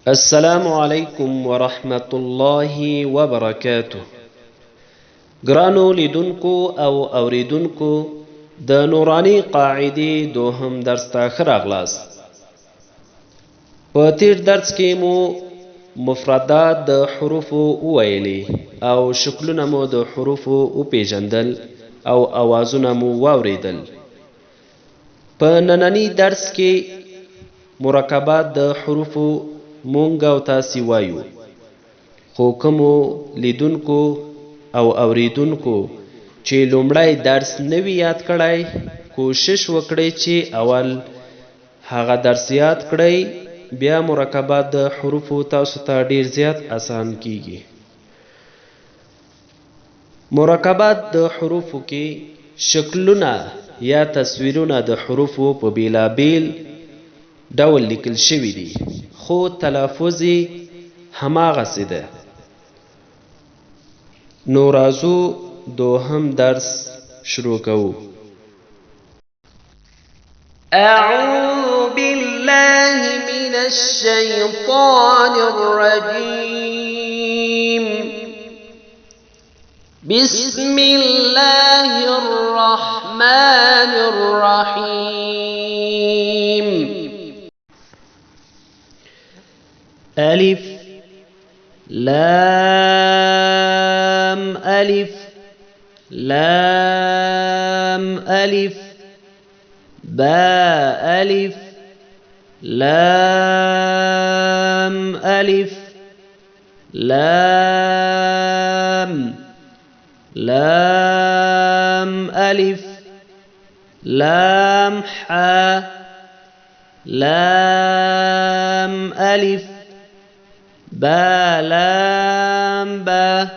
السلام علیکم ورحمت الله وبرکاته. ګرانو لیدونکو او اوریدونکو د نورانی قاعدې دوهم درس ته ښه راغلاست. په تیر درس کې مو مفردات د حروفو وویلې او شکلونه مو د حروفو وپیژندل او اوازونه مو واوریدل. په نننی درس کې مرکبات د حروفو مونږ او تاسې وایو، خو کومو لیدونکو او اوریدونکو چې لومړی درس نوی یاد کړی، کوشش وکړئ چې اول هغه درس یاد کړئ، بیا مرکبات د حروفو تاسو ته ډیر زیات آسان کیږي. مرکبات د حروفو کې شکلونه یا تصویرونه د حروفو په بیلابیل ډول لیکل شوي دي، خو تلفظ هماغسې ده. نو راځو دوهم درس شروع کوو. أعوذ بالله من الشيطان الرجيم. بسم الله الرحمن الرحيم. ألف لام ألف لام ألف باء ألف لام ألف لام لام ألف لام حاء لام ألف با لام با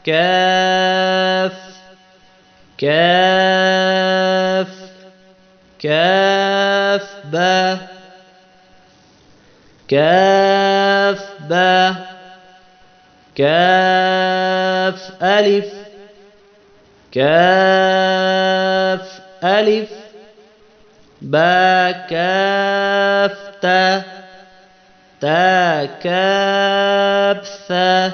كاف كاف كاف با كاف با كاف ألف كاف ألف با كاف تا تا كاف ثا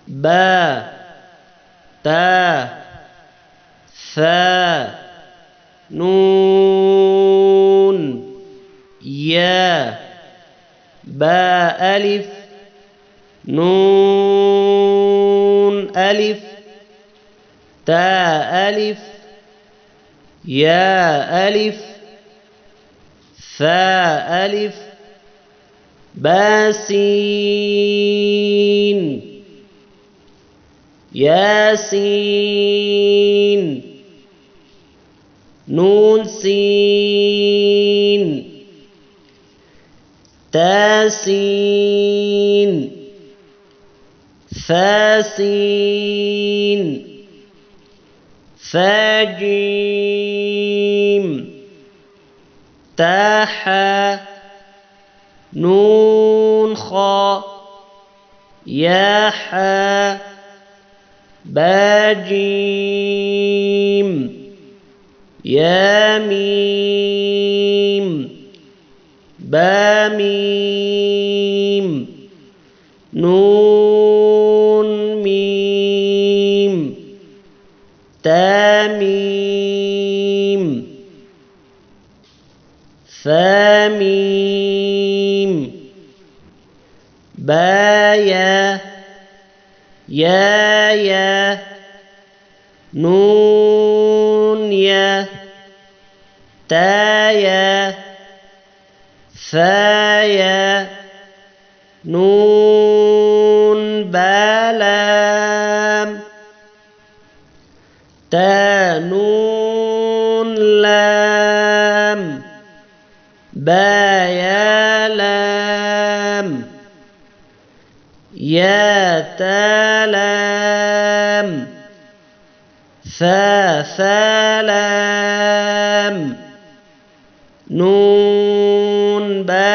با تا ثا نون يا با ألف نون ألف تا ألف يا ألف ثا ألف باسين ياسين نون سين تاسين ثاسين ثاجيم تاحا نون خا يا حا باجيم يا ميم باميم نون ميم تاميم ثاميم بايا يا يا نون يا تايا ثايا نون بالام تا نون لام بايا لام يا تلام ثا ثلام نون با